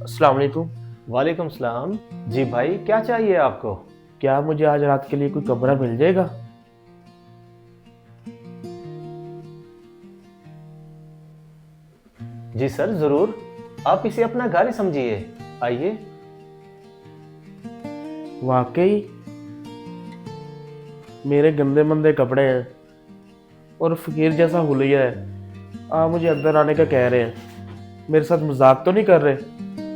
अस्सलाम वालेकुम। वालेकुम सलाम। जी भाई, क्या चाहिए आपको? क्या मुझे आज रात के लिए कोई कमरा मिल जाएगा? जी सर, ज़रूर। आप इसे अपना घर ही समझिए। आइए। वाकई मेरे गंदे मंदे कपड़े हैं और फकीर जैसा हुलिया है। आप मुझे अंदर आने का कह रहे हैं, मेरे साथ मजाक तो नहीं कर रहे?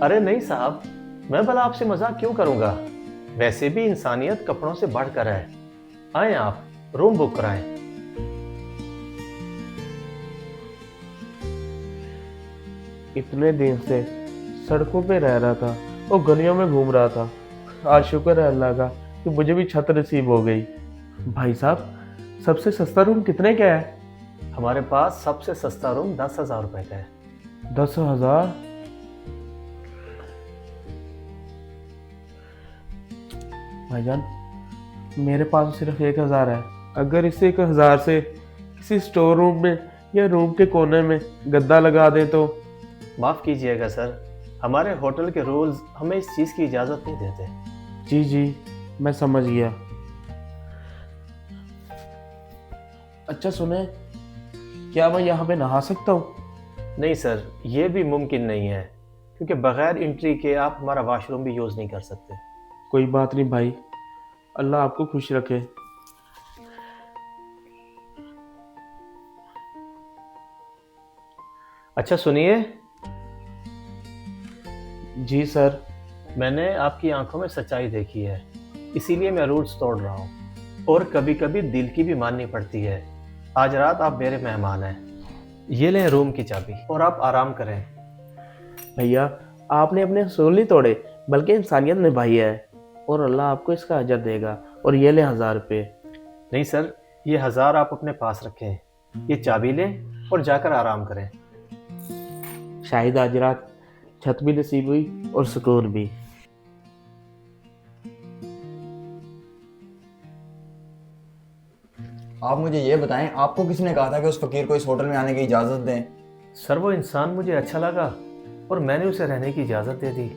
अरे नहीं साहब, मैं भला आपसे मजाक क्यों करूंगा। वैसे भी इंसानियत कपड़ों से बढ़कर है। आए आप, रूम बुक कराएं। इतने दिन से सड़कों पे रह रहा था और गलियों में घूम रहा था। आज शुक्र है अल्लाह का कि मुझे भी छत नसीब हो गई। भाई साहब, सबसे सस्ता रूम कितने का है? हमारे पास सबसे सस्ता रूम 10,000 रुपए का है। 10,000? भाईजान, मेरे पास सिर्फ 1,000 है। अगर इस 1,000 से किसी स्टोर रूम में या रूम के कोने में गद्दा लगा दें तो? माफ़ कीजिएगा सर, हमारे होटल के रूल्स हमें इस चीज़ की इजाज़त नहीं देते। जी जी, मैं समझ गया। अच्छा सुने, क्या मैं यहाँ पे नहा सकता हूँ? नहीं सर, ये भी मुमकिन नहीं है, क्योंकि बगैर एंट्री के आप हमारा वॉशरूम भी यूज़ नहीं कर सकते। कोई बात नहीं भाई, अल्लाह आपको खुश रखे। अच्छा सुनिए, जी सर। मैंने आपकी आंखों में सच्चाई देखी है, इसीलिए मैं रूल्स तोड़ रहा हूँ। और कभी कभी दिल की भी माननी पड़ती है। आज रात आप मेरे मेहमान हैं। ये लें रूम की चाबी और आप आराम करें। भैया, आपने अपने असूल नहीं तोड़े, बल्कि इंसानियत निभाई है, और अल्लाह आपको इसका अजर देगा। और ये ले 1,000 रुपये। नहीं सर, ये 1000 आप अपने पास रखें। ये चाबी लें और जाकर आराम करें। शायद आज रात छत भी नसीब हुई और सुकून भी। आप मुझे ये बताएं, आपको किसने कहा था कि उस फकीर को इस होटल में आने की इजाज़त दें? सर, वो इंसान मुझे अच्छा लगा और मैंने उसे रहने की इजाज़त दे दी।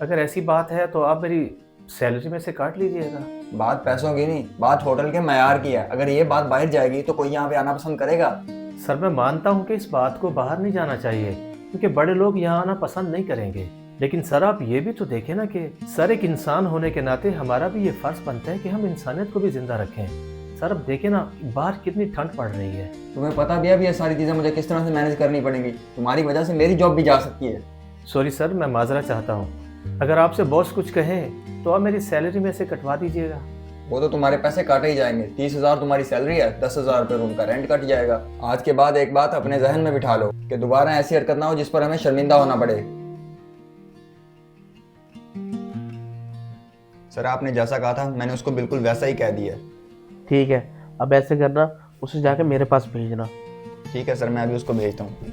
अगर ऐसी बात है तो आप मेरी सैलरी में से काट लीजिएगा। बात पैसों की नहीं, बात होटल के मयार की है। अगर ये बात बाहर जाएगी तो कोई यहाँ पे आना पसंद करेगा? सर, मैं मानता हूँ कि इस बात को बाहर नहीं जाना चाहिए, क्योंकि बड़े लोग यहाँ आना पसंद नहीं करेंगे। लेकिन सर, आप ये भी तो देखें ना कि सर, एक इंसान होने के नाते हमारा भी ये फर्ज बनता है कि हम इंसानियत को भी जिंदा रखें। सर, अब देखें ना, बाहर कितनी ठंड पड़ रही है। तुम्हें पता भी है अब ये सारी चीज़ें मुझे किस तरह से मैनेज करनी पड़ेंगी। तुम्हारी वजह से मेरी जॉब भी जा सकती है। सॉरी सर, मैं माजरा चाहता हूँ। अगर आपसे बॉस कुछ कहें तो आप मेरी सैलरी में से कटवा दीजिएगा। वो तो तुम्हारे पैसे काटे ही जाएंगे। 30,000 तुम्हारी सैलरी है, 10,000 रुपये रूम का रेंट कट जाएगा। आज के बाद एक बात अपने जहन में बिठा लो कि दोबारा ऐसी हरकत ना हो जिस पर हमें शर्मिंदा होना पड़े। सर, आपने जैसा कहा था मैंने उसको बिल्कुल वैसा ही कह दिया। ठीक है, अब ऐसे करना, उसे जाके मेरे पास भेजना। ठीक है सर, मैं अभी उसको भेजता हूँ।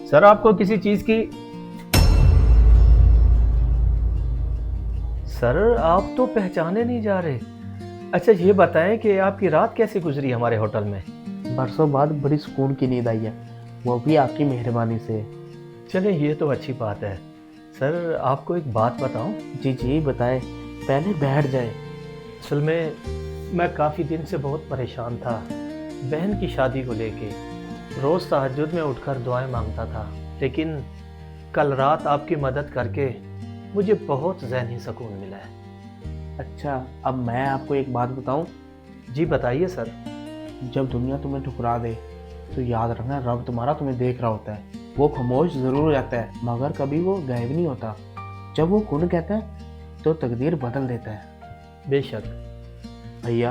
सर, आपको किसी चीज की सर, आप तो पहचाने नहीं जा रहे। अच्छा, ये बताएं कि आपकी रात कैसी गुजरी हमारे होटल में? बरसों बाद बड़ी सुकून की नींद आई है, वो भी आपकी मेहरबानी से। चले, ये तो अच्छी बात है। सर, आपको एक बात बताऊं? जी जी बताएं, पहले बैठ जाए। असल में मैं काफ़ी दिन से बहुत परेशान था, बहन की शादी को लेके। रोज़ तहज्जुद में उठकर दुआएं मांगता था, लेकिन कल रात आपकी मदद करके मुझे बहुत ज़हनी सुकून मिला है। अच्छा, अब मैं आपको एक बात बताऊं। जी बताइए सर। जब दुनिया तुम्हें ठुकरा दे तो याद रखना, रब तुम्हारा तुम्हें देख रहा होता है। वो खामोश ज़रूर हो जाता है, मगर कभी वो गायब नहीं होता। जब वो कुन कहता है तो तकदीर बदल देता है। बेशक। भैया,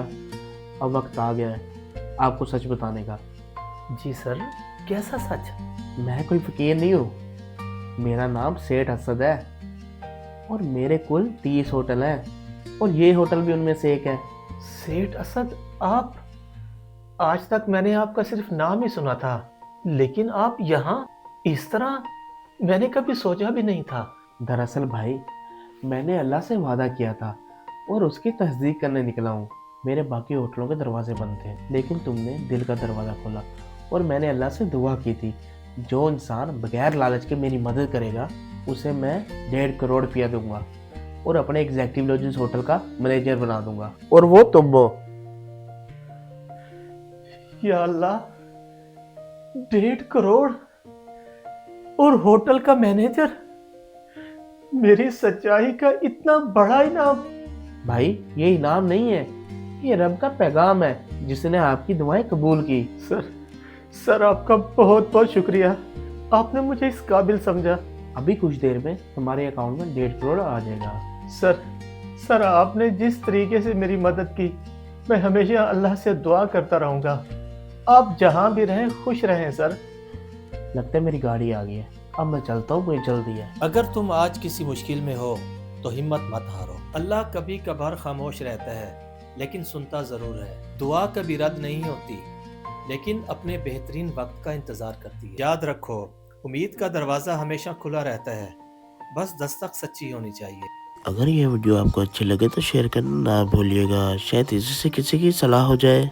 अब वक्त आ गया है आपको सच बताने का। जी सर, कैसा सच? मैं कोई फकीर नहीं हूँ, मेरा नाम सेठ असद है और मेरे कुल 30 होटल हैं, और ये होटल भी उनमें से एक है। सेठ असद? आप? आज तक मैंने आपका सिर्फ नाम ही सुना था, लेकिन आप यहाँ इस तरह, मैंने कभी सोचा भी नहीं था। दरअसल भाई, मैंने अल्लाह से वादा किया था और उसकी तस्दीक करने निकला हूँ। मेरे बाकी होटलों के दरवाजे बंद थे, लेकिन तुमने दिल का दरवाज़ा खोला और मैंने अल्लाह से दुआ की थी जो इंसान बगैर लालच के मेरी मदद करेगा उसे मैं 1.5 करोड़ रुपया दूंगा और अपने एग्जेक्टिव लॉजेस होटल का मैनेजर बना दूंगा, और वो तुम हो। या अल्लाह, 1.5 करोड़ और होटल का मैनेजर, मेरी सच्चाई का इतना बड़ा इनाम। भाई ये इनाम नहीं है, ये रब का पैगाम है जिसने आपकी दुआएं कबूल की। सर आपका बहुत बहुत शुक्रिया, आपने मुझे इस काबिल समझा। अभी कुछ देर में हमारे अकाउंट में 1.5 करोड़ आ जाएगा। सर आपने जिस तरीके से मेरी मदद की, मैं हमेशा अल्लाह से दुआ करता रहूँगा। आप जहाँ भी रहें खुश रहें सर। लगता है मेरी गाड़ी आ गई है, अब मैं चलता हूँ, मुझे जल्दी है। अगर तुम आज किसी मुश्किल में हो तो हिम्मत मत हारो। अल्लाह कभी कभार खामोश रहता है लेकिन सुनता ज़रूर है। दुआ कभी रद्द नहीं होती लेकिन अपने बेहतरीन वक्त का इंतज़ार करती है। याद रखो, उम्मीद का दरवाज़ा हमेशा खुला रहता है, बस दस्तक सच्ची होनी चाहिए। अगर ये वीडियो आपको अच्छी लगे तो शेयर करना ना भूलिएगा, शायद इससे किसी की सलाह हो जाए।